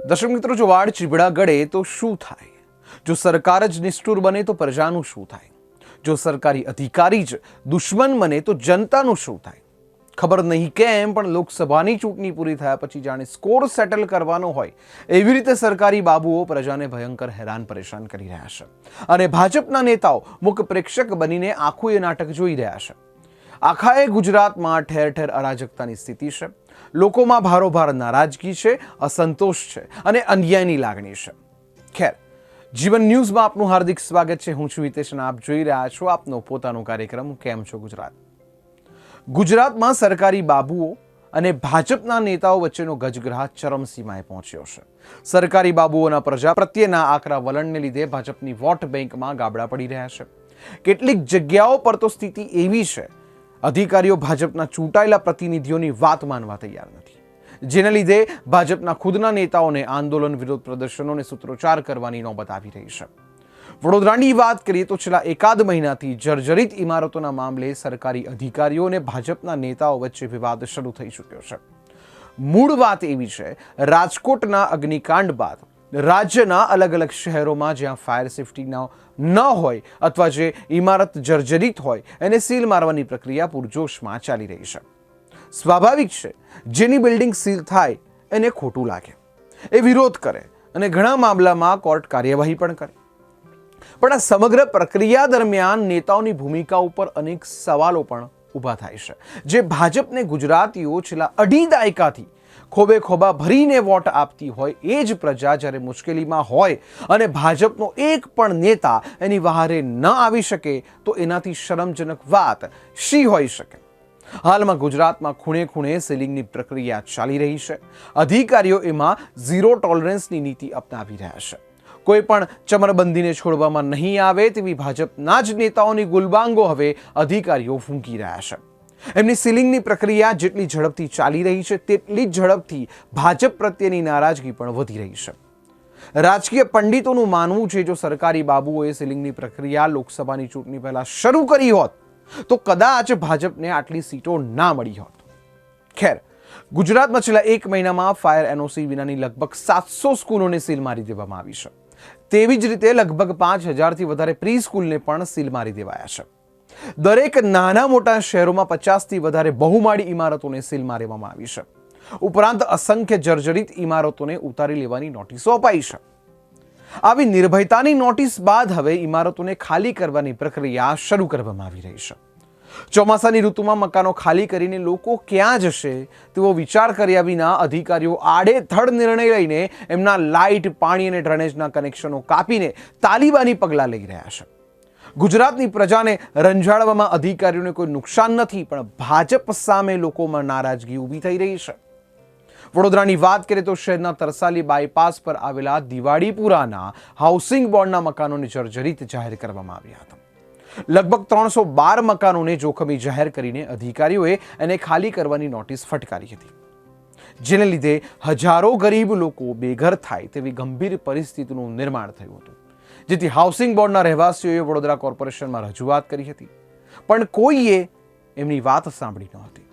દર્શક મિત્રો, જો વાળ ચીબડા ગળે તો શું થાય? જો સરકાર જ નિષ્ઠુર બને તો પ્રજાનું શું થાય? જો સરકારી અધિકારી જ દુશ્મન બને તો જનતાનું શું થાય? ખબર નહીં કેમ પણ લોકસભાની ચૂંટણી પૂરી થયા પછી જાણે સ્કોર સેટલ કરવાનો હોય એવી રીતે સરકારી બાબુઓ પ્રજાને ભયંકર હેરાન પરેશાન કરી રહ્યા છે. અને ભાજપના નેતાઓ મુખ્ય પ્રેક્ષક બનીને આખું એ નાટક જોઈ રહ્યા છે. આખાએ ગુજરાતમાં ઠેર ઠેર અરાજકતાની સ્થિતિ છે. લોકોમાં ભારોભાર નારાજગી છે, અસંતોષ છે અને અન્યાયની લાગણી છે. ખેર, જીવન ન્યૂઝમાં આપનું હાર્દિક સ્વાગત છે. હું છું હિતેશ અને આપ જોઈ રહ્યા છો આપનો પોતાનો કાર્યક્રમ કેમ છો ગુજરાત. ગુજરાતમાં સરકારી બાબુઓ અને ભાજપના નેતાઓ વચ્ચેનો ગજગ્રાહ ચરમસીમાએ પહોંચ્યો છે. સરકારી બાબુઓના પ્રજા પ્રત્યેના આકરા વલણને લીધે ભાજપની વોટ બેંકમાં ગાબડા પડી રહ્યા છે. કેટલીક જગ્યાઓ પર તો સ્થિતિ એવી છે, અધિકારીઓ ભાજપના ચૂંટાયેલા પ્રતિનિધિઓની વાત માનવા તૈયાર નથી, જેને લીધે ભાજપના ખુદના નેતાઓને આંદોલન, વિરોધ પ્રદર્શનોને સૂત્રોચ્ચાર કરવાની નોબત આવી રહી છે. વડોદરાની વાત કરીએ તો છેલ્લા એકાદ મહિનાથી જર્જરિત ઇમારતોના મામલે સરકારી અધિકારીઓ અને ભાજપના નેતાઓ વચ્ચે વિવાદ શરૂ થઈ ચૂક્યો છે. મૂળ વાત એવી છે, રાજકોટના અગ્નિકાંડ બાદ રાજ્યના અલગ અલગ શહેરોમાં જ્યાં ફાયર સેફટી ન હોય અથવા જે ઇમારત જર્જરિત હોય એને સીલ મારવાની પ્રક્રિયા પૂરજોશમાં ચાલી રહી છે. સ્વાભાવિક છે, જેની બિલ્ડિંગ સીલ થાય એને ખોટું લાગે, એ વિરોધ કરે અને ઘણા મામલામાં કોર્ટ કાર્યવાહી પણ કરે. પણ આ સમગ્ર પ્રક્રિયા દરમિયાન નેતાઓની ભૂમિકા ઉપર અનેક સવાલો પણ ઊભા થાય છે, જે ભાજપને ગુજરાતીઓ છેલ્લા અઢી દાયકાથી ખોબે ખોબા ભરીને વોટ આપતી હોય એ જ પ્રજા જ્યારે મુશ્કેલીમાં હોય અને ભાજપનો એક પણ નેતા એની વહારે ન આવી શકે તો એનાથી શરમજનક વાત શી હોઈ શકે? હાલમાં ગુજરાતમાં ખૂણે ખૂણે સીલિંગની પ્રક્રિયા ચાલી રહી છે. અધિકારીઓ એમાં ઝીરો ટોલરન્સની નીતિ અપનાવી રહ્યા છે. કોઈ પણ ચમરબંધીને છોડવામાં નહીં આવે તેવી ભાજપના જ નેતાઓની ગુલબાંગો હવે અધિકારીઓ ફૂંકી રહ્યા છે. એમની સીલિંગની પ્રક્રિયા જેટલી ઝડપથી ચાલી રહી છે તેટલી જ ઝડપથી ભાજપ પ્રત્યેની નારાજગી પણ વધી રહી છે. રાજકીય પંડિતોનું માનવું છે, જો સરકારી બાબુઓએ સીલિંગની પ્રક્રિયા લોકસભાની ચૂંટણી પહેલા શરૂ કરી હોત તો કદાચ ભાજપને આટલી સીટો ના મળી હોત. ખેર, ગુજરાતમાં છેલ્લા એક મહિનામાં ફાયર એનઓસી વિનાની લગભગ 700 સ્કૂલોને સીલ મારી દેવામાં આવી છે. તેવી જ રીતે લગભગ 5000થી વધારે પ્રી સ્કૂલને પણ સીલ મારી દેવાયા છે. દરેક નાના મોટા શહેરોમાં 50થી વધારે બહુમાળી ઇમારતોને સીલ મારવામાં આવી છે. ઉપરાંત અસંખ્ય જર્જરિત ઇમારતોને ઉતારી લેવાની નોટિસો અપાઈ છે. આવી નિર્ભયતાની નોટિસ બાદ હવે ઇમારતોને ખાલી કરવાની પ્રક્રિયા શરૂ કરવામાં આવી રહી છે. ચોમાસાની ઋતુમાં મકાનો ખાલી કરીને લોકો ક્યાં જશે તેવો વિચાર કર્યા વિના અધિકારીઓ આડેધડ નિર્ણય લઈને એમના લાઇટ, પાણી અને ડ્રેનેજના કનેક્શનો કાપીને તાલિબાની પગલાં લઈ રહ્યા છે. ગુજરાતની પ્રજાને રંજાડવામાં અધિકારીઓને કોઈ નુકસાન નથી, પણ ભાજપ સામે લોકોમાં નારાજગી ઊભી થઈ રહી છે. વડોદરાની વાત કરીએ તો શહેરના તરસાલી બાયપાસ પર આવેલા દિવાળીપુરાના હાઉસિંગ બોર્ડના મકાનોને જર્જરિત જાહેર કરવામાં આવ્યા હતા. લગભગ 312 મકાનોને જોખમી જાહેર કરીને અધિકારીઓએ એને ખાલી કરવાની નોટિસ ફટકારી હતી, જેને લીધે હજારો ગરીબ લોકો બેઘર થાય તેવી ગંભીર પરિસ્થિતિનું નિર્માણ થયું હતું. જેથી હાઉસિંગ બોર્ડના રહેવાસીઓએ વડોદરા કોર્પોરેશનમાં રજૂઆત કરી હતી, પણ કોઈએ એમની વાત સાંભળી ન હતી.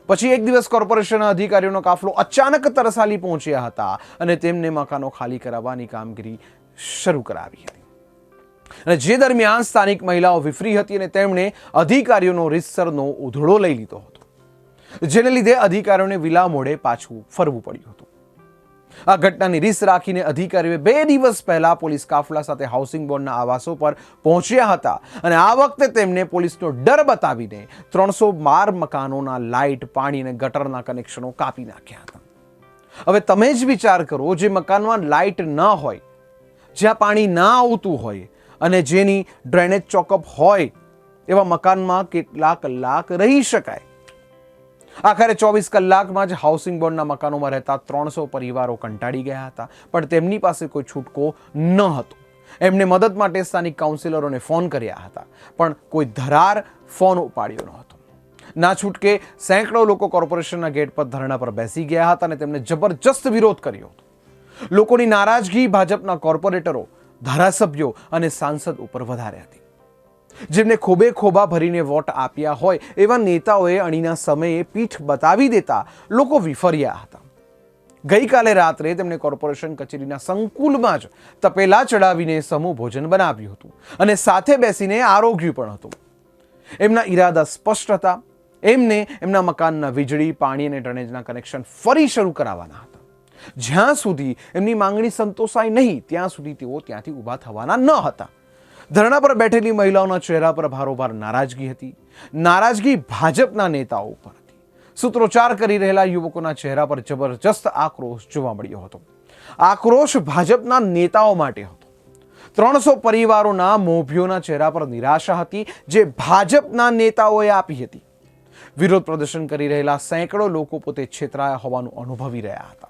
પછી એક દિવસ કોર્પોરેશનના અધિકારીઓનો કાફલો અચાનક તરસાલી પહોંચ્યા હતા અને તેમને મકાનો ખાલી કરાવવાની કામગીરી શરૂ કરાવી હતી. અને જે દરમિયાન સ્થાનિક મહિલાઓ વિફરી હતી અને તેમણે અધિકારીઓનો રીતસરનો ઉધડો લઈ લીધો હતો, જેને લીધે અધિકારીઓને વિલા મોડે પાછું ફરવું પડ્યું હતું. આ ઘટનાની રીસ રાખીને અધિકારીઓએ 2 દિવસ પહેલા પોલીસ કાફલા સાથે હાઉસિંગ બોર્ડના આવાસો પર પહોંચ્યા હતા અને આ વખતે તેમને પોલીસનો ડર બતાવીને 312 મકાનોના લાઇટ, પાણી અને ગટરના કનેક્શનો કાપી નાખ્યા હતા. હવે તમે જ વિચાર કરો, જે મકાનમાં લાઇટ ન હોય, જ્યાં પાણી ના આવતું હોય અને જેની ડ્રેનેજ ચોકઅપ હોય એવા મકાનમાં કેટલા કલાક રહી શકાય? આખરે 24 કલાકમાં જ હાઉસિંગ બોર્ડના મકાનોમાં રહેતા 300 પરિવારો કંટાળી ગયા હતા, પણ તેમની પાસે કોઈ છૂટકો ન હતો. એમને મદદ માટે સ્થાનિક કાઉન્સિલરોને ફોન કર્યા હતા, પણ કોઈ ધરાર ફોન ઉપાડ્યો ન હતો. ના છૂટકે સેંકડો લોકો કોર્પોરેશનના ગેટ પર ધરણા પર બેસી ગયા હતા અને તેમને જબરજસ્ત વિરોધ કર્યો હતો. લોકોની નારાજગી ભાજપના કોર્પોરેટરો, ધારાસભ્યો અને સાંસદ ઉપર વધારે હતી. જેમને ખોબે ખોબા ભરીને વોટ આપ્યા હોય એવા નેતાઓએ અણીના સમયે પીઠ બતાવી દેતા લોકો વિફર્યા હતા. ગઈકાલે રાત્રે તેમણે કોર્પોરેશન કચેરીના સંકુલમાં જ તપેલા ચડાવીને સમૂહ ભોજન બનાવ્યું હતું અને સાથે બેસીને આરોગ્યું પણ હતું. એમના ઈરાદા સ્પષ્ટ હતા. એમને એમના મકાનના વીજળી, પાણી અને ડ્રેનેજના કનેક્શન ફરી શરૂ કરાવવાના હતા. જ્યાં સુધી એમની માંગણી સંતોષાય નહીં ત્યાં સુધી તેઓ ત્યાંથી ઊભા થવાના ન હતા. ધરણા પર બેઠેલી મહિલાઓના ચહેરા પર ભારોભાર નારાજગી હતી. નારાજગી ભાજપના નેતાઓ ઉપર હતી. સૂત્રોચ્ચાર કરી રહેલા યુવકોના ચહેરા પર જબરજસ્ત આક્રોશ જોવા મળ્યો હતો. આક્રોશ ભાજપના નેતાઓ માટે હતો. 300 પરિવારોના મોભીઓના ચહેરા પર નિરાશા હતી, જે ભાજપના નેતાઓએ આપી હતી. વિરોધ પ્રદર્શન કરી રહેલા સેંકડો લોકો પોતે છેતરાયા હોવાનું અનુભવી રહ્યા હતા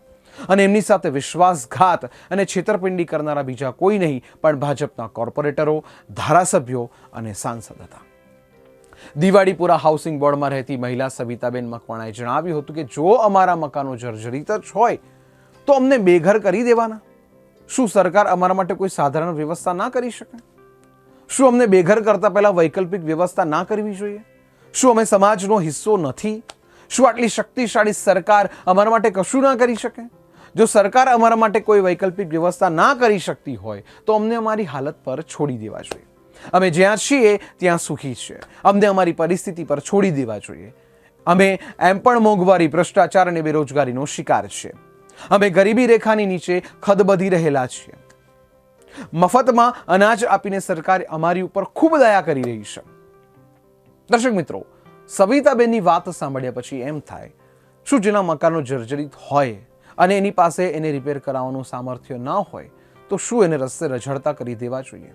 અને એમની સાથે વિશ્વાસઘાત અને છેતરપિંડી કરનારા બીજા કોઈ નહીં પણ ભાજપના કોર્પોરેટરો, ધારાસભ્યો અને સાંસદ હતા. દિવાળીપુરા હાઉસિંગ બોર્ડમાં રહેતી મહિલા સવિતાબેન મકવાણાએ જણાવ્યું હતું કે જો અમારા મકાનો જર્જરિત જ હોય તો અમને બેઘર કરી દેવાના. શું સરકાર અમારા માટે કોઈ સાધારણ વ્યવસ્થા ના કરી શકે? શું અમને બેઘર કરતા પહેલા વૈકલ્પિક વ્યવસ્થા ના કરવી જોઈએ? શું અમે સમાજનો હિસ્સો નથી? શું આટલી શક્તિશાળી સરકાર અમારા માટે કશું ના કરી શકે? જો સરકાર અમારા માટે કોઈ વૈકલ્પિક વ્યવસ્થા ના કરી શકતી હોય તો અમને અમારી હાલત પર છોડી દેવા જોઈએ. અમે જ્યાં છીએ ત્યાં સુખી છીએ. અમને અમારી પરિસ્થિતિ પર છોડી દેવા જોઈએ. અમે એમ પણ મોંઘવારી, ભ્રષ્ટાચાર અને બેરોજગારીનો શિકાર છીએ. અમે ગરીબી રેખાની નીચે ખદબદી રહેલા છીએ. મફતમાં અનાજ આપીને સરકાર અમારી ઉપર ખૂબ દયા કરી રહી છે. દર્શક મિત્રો, સવિતાબેનની વાત સાંભળ્યા પછી એમ થાય, શું જેના મકાનો જર્જરિત હોય અને એની પાસે એને રિપેર કરાવવાનું સામર્થ્ય ન હોય તો શું એને રસ્તે રઝળતા કરી દેવા જોઈએ?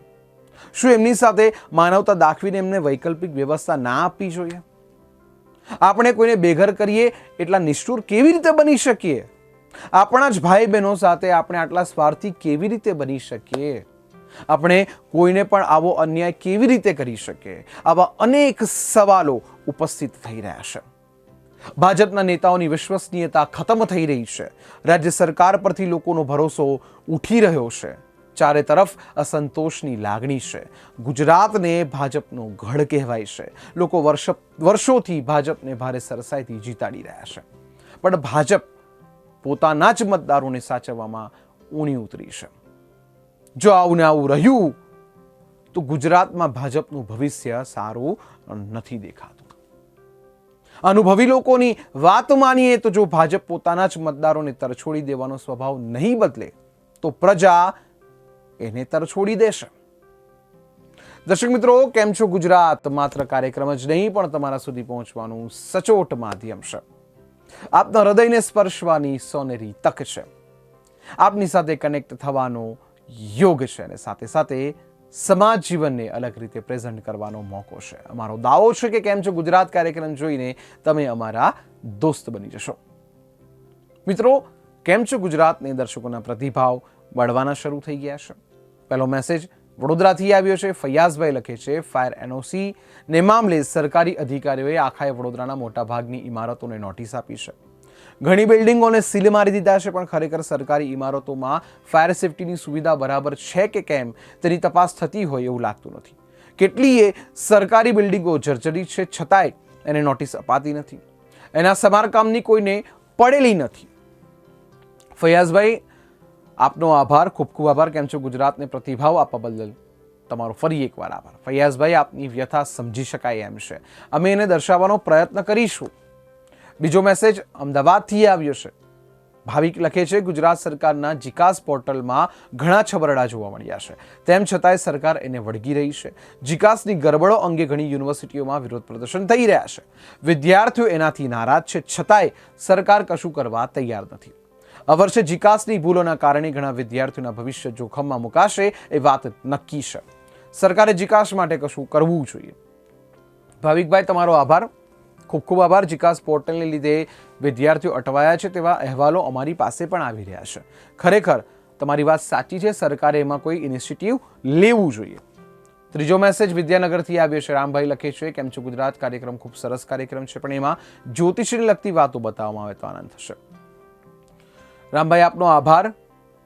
શું એમની સાથે માનવતા દાખવીને એમને વૈકલ્પિક વ્યવસ્થા ના આપવી જોઈએ? આપણે કોઈને બેઘર કરીએ એટલા નિષ્ઠુર કેવી રીતે બની શકીએ? આપણા જ ભાઈ બહેનો સાથે આપણે આટલા સ્વાર્થી કેવી રીતે બની શકીએ? આપણે કોઈને પણ આવો અન્યાય કેવી રીતે કરી શકીએ? આવા અનેક સવાલો ઉપસ્થિત થઈ રહ્યા છે. ભાજપના નેતાઓની વિશ્વસનીયતા ખતમ થઈ રહી છે. રાજ્ય સરકાર પરથી લોકોનો ભરોસો ઉઠી રહ્યો છે. ચારે તરફ અસંતોષની લાગણી છે. ગુજરાતને ભાજપનો ગઢ કહેવાય છે. લોકો વર્ષોથી ભાજપને ભારે સરસાઈથી જીતાડી રહ્યા છે, પણ ભાજપ પોતાના જ મતદારોને સાચવવામાં ઊણી ઉતરી છે. જો આવું ને આવું રહ્યું તો ગુજરાતમાં ભાજપનું ભવિષ્ય સારું નથી દેખાતું. અનુભવી લોકોની વાત માનીએ તો જો ભાજપ પોતાના જ મતદારોને તરછોડી દેવાનો સ્વભાવ નહીં બદલે તો પ્રજા એને તરછોડી દેશે. દર્શક મિત્રો, કેમ છો ગુજરાત માત્ર કાર્યક્રમ જ નહીં પણ તમારા સુધી પહોંચવાનું સચોટ માધ્યમ છે. આપના હૃદયને સ્પર્શવાની સોનેરી તક છે. આપની સાથે કનેક્ટ થવાનો યોગ છે અને સાથે સાથે સમાજ જીવનને અલગ રીતે પ્રેઝન્ટ કરવાનો મોકો છે. અમારો દાવો છે કે કેમ છો ગુજરાત કાર્યક્રમ જોઈને તમે અમારા દોસ્ત બની જશો. મિત્રો, કેમ છો ગુજરાતને દર્શકોના પ્રતિભાવ મળવાના શરૂ થઈ ગયા છે. પહેલો મેસેજ વડોદરાથી આવ્યો છે. ફૈયાઝભાઈ લખે છે, ફાયર એનઓસી ને મામલે સરકારી અધિકારીઓએ આખાએ વડોદરાના મોટાભાગની ઇમારતોને નોટિસ આપી છે. ઘણી બિલ્ડિંગોને સીલ મારી દીધા છે, પણ ખરેખર સરકારી ઇમારતોમાં ફાયર સેફટીની સુવિધા બરાબર છે કે કેમ તેની તપાસ થતી હોય એવું લાગતું નથી. કેટલીય સરકારી બિલ્ડિંગો જર્જરિત છે છતાંય એને નોટિસ અપાતી નથી. એના સમારકામની કોઈને પડેલી નથી. ફૈયાઝભાઈ, આપનો આભાર, ખૂબ ખૂબ આભાર. કેમ છો ગુજરાતને પ્રતિભાવ આપવા બદલ તમારો ફરી એકવાર આભાર. ફૈયાઝભાઈ, આપની વ્યથા સમજી શકાય એમ છે. અમે એને દર્શાવવાનો પ્રયત્ન કરીશું. બીજો મેસેજ અમદાવાદથી આવ્યો છે. ભાવિક લખે છે, ગુજરાત સરકારના જીકાસ પોર્ટલમાં ઘણા છબરડા જોવા મળ્યા છે, તેમ છતાંય સરકાર એને વળગી રહી છે. જીકાસની ગરબડો અંગે ઘણી યુનિવર્સિટીઓમાં વિરોધ પ્રદર્શન થઈ રહ્યા છે. વિદ્યાર્થીઓ એનાથી નારાજ છે, છતાંય સરકાર કશું કરવા તૈયાર નથી. આ વર્ષે જીકાસની ભૂલોના કારણે ઘણા વિદ્યાર્થીઓના ભવિષ્ય જોખમમાં મુકાશે એ વાત નક્કી છે. સરકારે જીકાસ માટે કશું કરવું જોઈએ. ભાવિકભાઈ, તમારો આભાર, ખૂબ ખૂબ આભાર. જીકાસ પોર્ટલને લીધે વિદ્યાર્થીઓ અટવાયા છે તેવા અહેવાલો અમારી પાસે પણ આવી રહ્યા છે. ખરેખર તમારી વાત સાચી છે. સરકારે એમાં કોઈ ઇનિશિયેટિવ લેવું જોઈએ. ત્રીજો મેસેજ વિદ્યાનગરથી આવ્યો છે. રામભાઈ લખે છે, કેમ છો ગુજરાત કાર્યક્રમ ખૂબ સરસ કાર્યક્રમ છે, પણ એમાં જ્યોતિષને લગતી વાતો બતાવવામાં આવે તો આનંદ થશે. રામભાઈ, આપનો આભાર.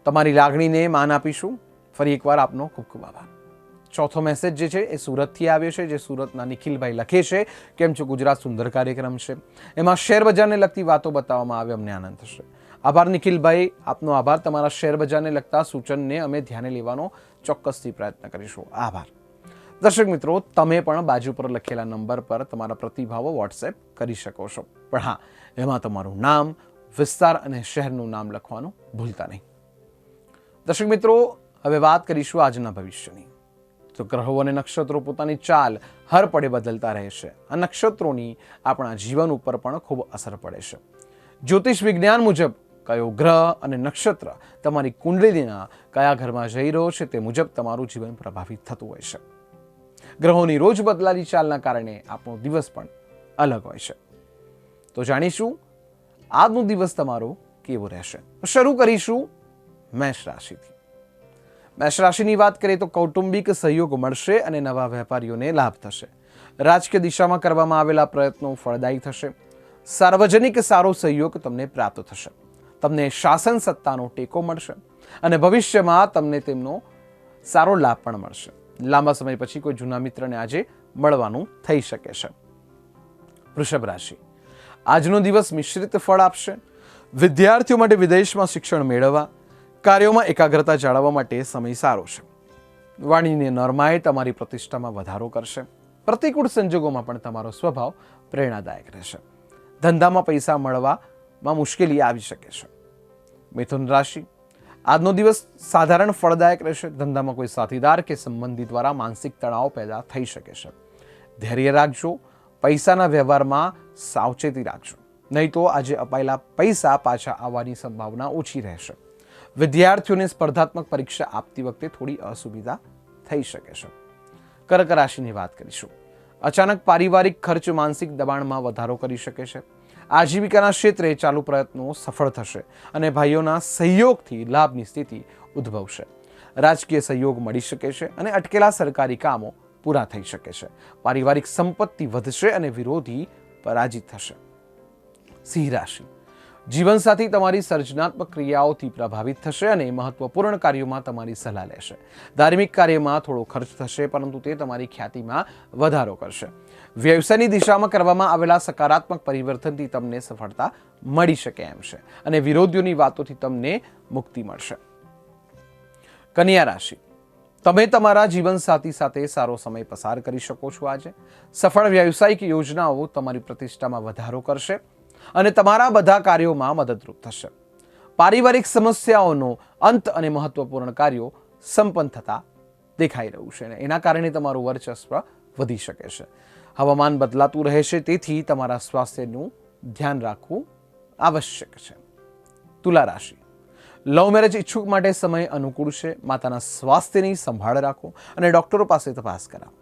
તમારી લાગણીને માન આપીશું. ફરી એકવાર આપનો ખૂબ ખૂબ આભાર. ચોથો મેસેજ જે છે એ સુરતથી આવ્યો છે, જે સુરતના નિખિલભાઈ લખે છે, કેમ છો ગુજરાત સુંદર કાર્યક્રમ છે, એમાં શેર બજારને લગતી વાતો બતાવવામાં આવે, અમને આનંદ થશે. આભાર નિખિલભાઈ, આપનો આભાર. તમારા શેર બજારને લગતા સૂચનને અમે ધ્યાને લેવાનો ચોક્કસથી પ્રયત્ન કરીશું. આભાર. દર્શક મિત્રો, તમે પણ બાજુ પર લખેલા નંબર પર તમારા પ્રતિભાવો વોટ્સએપ કરી શકો છો, પણ હા, એમાં તમારું નામ, વિસ્તાર અને શહેરનું નામ લખવાનું ભૂલતા નહીં. દર્શક મિત્રો, હવે વાત કરીશું આજના ભવિષ્યની. તો ગ્રહો અને નક્ષત્રો પોતાની ચાલ હર પડે બદલતા રહે છે. આ નક્ષત્રોની આપણા જીવન ઉપર પણ ખૂબ અસર પડે છે. જ્યોતિષ વિજ્ઞાન મુજબ કયો ગ્રહ અને નક્ષત્ર તમારી કુંડલીના કયા ઘરમાં જઈ રહ્યો છે તે મુજબ તમારું જીવન પ્રભાવિત થતું હોય છે. ગ્રહોની રોજ બદલાતી ચાલના કારણે આપણો દિવસ પણ અલગ હોય છે. તો જાણીશું આજનો દિવસ તમારો કેવો રહેશે. શરૂ કરીશું મેષ રાશિથી. મેષ રાશિની વાત કરીએ તો કૌટુંબિક સહયોગ મળશે અને નવા વેપારીઓને લાભ થશે. રાજકીય દિશામાં કરવામાં આવેલા પ્રયત્નો ફળદાયી થશે. સાર્વજનિક સારો સહયોગ તમને પ્રાપ્ત થશે. તમને શાસન સત્તાનો ટેકો મળશે અને ભવિષ્યમાં તમને તેમનો સારો લાભ પણ મળશે. લાંબા સમય પછી કોઈ જૂના મિત્રને આજે મળવાનું થઈ શકે છે. વૃષભ રાશિ. આજનો દિવસ મિશ્રિત ફળ આપશે. વિદ્યાર્થીઓ માટે વિદેશમાં શિક્ષણ મેળવવા, કાર્યોમાં એકાગ્રતા જાળવવા માટે સમય સારો છે. વાણીની નરમાઈ તમારી પ્રતિષ્ઠામાં વધારો કરશે. પ્રતિકૂળ સંજોગોમાં પણ તમારો સ્વભાવ પ્રેરણાદાયક રહેશે. ધંધામાં પૈસા મળવામાં મુશ્કેલી આવી શકે છે. મિથુન રાશિ. આજનો દિવસ સાધારણ ફળદાયક રહેશે. ધંધામાં કોઈ સાથીદાર કે સંબંધી દ્વારા માનસિક તણાવ પેદા થઈ શકે છે. ધૈર્ય રાખજો. પૈસાના વ્યવહારમાં સાવચેતી રાખજો, નહીં તો આજે અપાયેલા પૈસા પાછા આવવાની સંભાવના ઓછી રહેશે. વિદ્યાર્થીઓને સ્પર્ધાત્મક પરીક્ષા આપતી વખતે થોડી અસુવિધા થઈ શકે છે. કર્ક રાશિની વાત કરીશું. અચાનક પારિવારિક ખર્ચ માનસિક દબાણમાં વધારો કરી શકે છે. આજીવિકાના ક્ષેત્રે ચાલુ પ્રયત્નો સફળ થશે અને ભાઈઓના સહયોગથી લાભની સ્થિતિ ઉદ્ભવશે. રાજકીય સહયોગ મળી શકે છે અને અટકેલા સરકારી કામો પૂરા થઈ શકે છે. પારિવારિક સંપત્તિ વધશે અને વિરોધી પરાજિત થશે. સિંહ રાશિ. જીવનસાથી તમારી સર્જનાત્મક ક્રિયાઓથી પ્રભાવિત થશે અને મહત્વપૂર્ણ કાર્યોમાં તમારી સલાહ લેશે. ધાર્મિક કાર્યમાં થોડો ખર્ચ થશે, પરંતુ તે તમારી ખ્યાતિમાં વધારો કરશે. વ્યવસાયની દિશામાં કરવામાં આવેલા સકારાત્મક પરિવર્તનથી તમને સફળતા મળી શકે એમ છે અને વિરોધીઓની વાતોથી તમને મુક્તિ મળશે. કન્યા રાશિ. તમે તમારા જીવનસાથી સાથે સારો સમય પસાર કરી શકો છો. આજે સફળ વ્યવસાયિક યોજનાઓ તમારી પ્રતિષ્ઠામાં વધારો કરશે અને તમારા બધા કાર્યોમાં મદદરૂપ થશે. પારિવારિક સમસ્યાઓનો અંત અને મહત્વપૂર્ણ કાર્યો સંપન્ન થતા દેખાઈ રહ્યું છે અને એના કારણે તમારું વર્ચસ્વ વધી શકે છે. હવામાન બદલાતું રહેશે, તેથી તમારા સ્વાસ્થ્યનું ધ્યાન રાખવું આવશ્યક છે. તુલા રાશિ. લવ મેરેજ ઈચ્છુક માટે સમય અનુકૂળ છે. માતાના સ્વાસ્થ્યની સંભાળ રાખો અને ડોક્ટરો પાસે તપાસ કરાવો.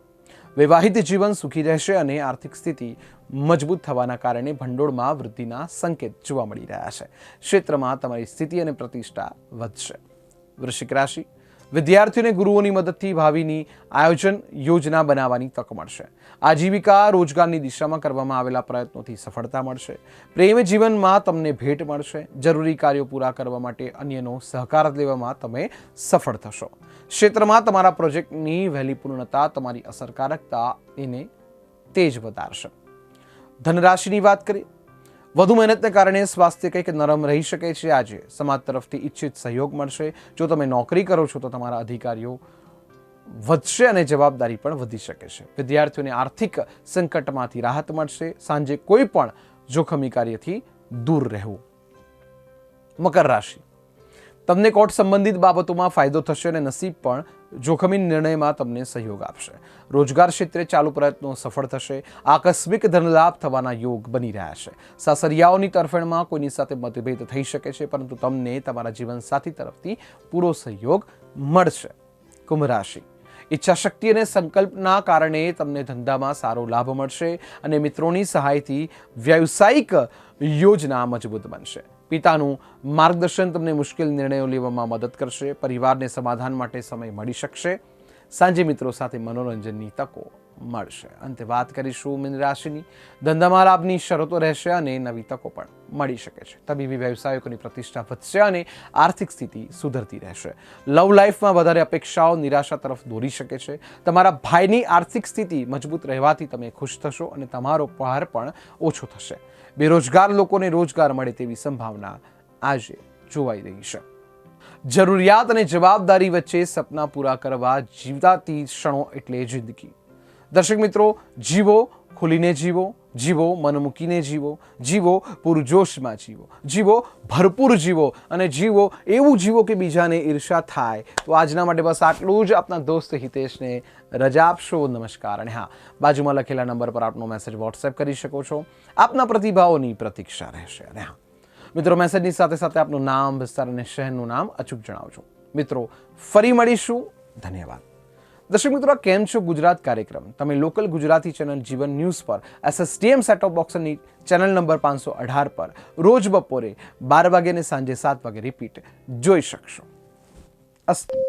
વૈવાહિક જીવન સુખી રહેશે અને આર્થિક સ્થિતિ મજબૂત થવાના કારણે ભંડોળમાં વૃદ્ધિના સંકેત જોવા મળી રહ્યા છે. ક્ષેત્રમાં તમારી સ્થિતિ અને પ્રતિષ્ઠા વધશે. વૃશ્ચિક રાશિ. વિદ્યાર્થીઓને ગુરુઓની મદદથી ભાવિની આયોજન યોજના બનાવવાની તક મળશે. આજીવિકા રોજગારની દિશામાં કરવામાં આવેલા પ્રયત્નોથી સફળતા મળશે. પ્રેમ જીવનમાં તમને ભેટ મળશે. જરૂરી કાર્યો પૂરા કરવા માટે અન્યનો સહકાર લેવામાં તમે સફળ થશો. ક્ષેત્રમાં તમારા પ્રોજેક્ટની વહેલી પૂર્ણતા તમારી અસરકારકતા એને તેજ વધારશે. ધનરાશિની વાત કરીએ. વધુ મહેનતને કારણે સ્વાસ્થ્ય કંઈક નરમ રહી શકે છે. આજે સમાજ તરફથી ઈચ્છિત સહયોગ મળશે. જો તમે નોકરી કરો છો તો તમારા અધિકારીઓ વધશે અને જવાબદારી પણ વધી શકે છે. વિદ્યાર્થીઓને આર્થિક સંકટમાંથી રાહત મળશે. સાંજે કોઈ પણ જોખમી કાર્યથી દૂર રહેવું. મકર રાશિ. તમને કોર્ટ સંબંધિત બાબતોમાં ફાયદો થશે અને નસીબ પણ જોખમી નિર્ણયમાં તમને સહયોગ આપશે. રોજગાર ક્ષેત્રે ચાલુ પ્રયત્નો સફળ થશે. આકસ્મિક ધનલાભ થવાના યોગ બની રહ્યા છે. સાસરિયાઓની તરફેણમાં કોઈની સાથે મતભેદ થઈ શકે છે, પરંતુ તમને તમારા જીવનસાથી તરફથી પૂરો સહયોગ મળશે. કુંભ રાશિ. ઈચ્છાશક્તિ અને સંકલ્પના કારણે તમને ધંધામાં સારો લાભ મળશે અને મિત્રોની સહાયથી વ્યવસાયિક યોજના મજબૂત બનશે. પિતાનું માર્ગદર્શન તમને મુશ્કેલ નિર્ણયો લેવામાં મદદ કરશે. પરિવારને સમાધાન માટે સમય મળી શકશે. સાંજે મિત્રો સાથે મનોરંજનની તકો મળશે. અંતે વાત કરીશું મીન રાશિની. ધંધામાં લાભની શરતો રહેશે અને નવી તકો પણ મળી શકે છે. તબીબી વ્યવસાયિકોની પ્રતિષ્ઠા વધશે અને આર્થિક સ્થિતિ સુધરતી રહેશે. લવ લાઈફમાં વધારે અપેક્ષાઓ નિરાશા તરફ દોરી શકે છે. તમારા ભાઈની આર્થિક સ્થિતિ મજબૂત રહેવાથી તમે ખુશ થશો અને તમારો ભાર પણ ઓછો થશે. બેરોજગાર લોકોને રોજગાર મળે તેવી સંભાવના આજે જોવાઈ રહી છે. જરૂરિયાત અને જવાબદારી વચ્ચે સપના પૂરા કરવા જીવતાતી ક્ષણો એટલે જિંદગી. દર્શક મિત્રો, જીવો ખુલીને જીવો, જીવો મન મૂકીને જીવો, જીવો પૂરજોશમાં જીવો, જીવો ભરપૂર જીવો અને જીવો એવું જીવો કે બીજાને ઈર્ષા થાય. તો આજના માટે બસ આટલું જ. આપના દોસ્ત હિતેશને રજા આપશો. નમસ્કાર. અને હા, બાજુમાં લખેલા નંબર પર આપનો મેસેજ વોટ્સએપ કરી શકો છો. આપના પ્રતિભાવોની પ્રતીક્ષા રહેશે. અને હા મિત્રો, મેસેજની સાથે સાથે આપનું નામ, વિસ્તાર અને શહેરનું નામ અચૂક જણાવજો. મિત્રો, ફરી મળીશું. ધન્યવાદ. દર્શક મિત્રો, આ કેમ છો ગુજરાત કાર્યક્રમ તમે લોકલ ગુજરાતી ચેનલ જીવન ન્યૂઝ પર SSTM સેટ ટોપ બોક્સની ચેનલ નંબર 518 પર રોજ બપોરે 12 વાગે અને સાંજે 7 વાગે રિપીટ જોઈ શકશો. અસ્તુ.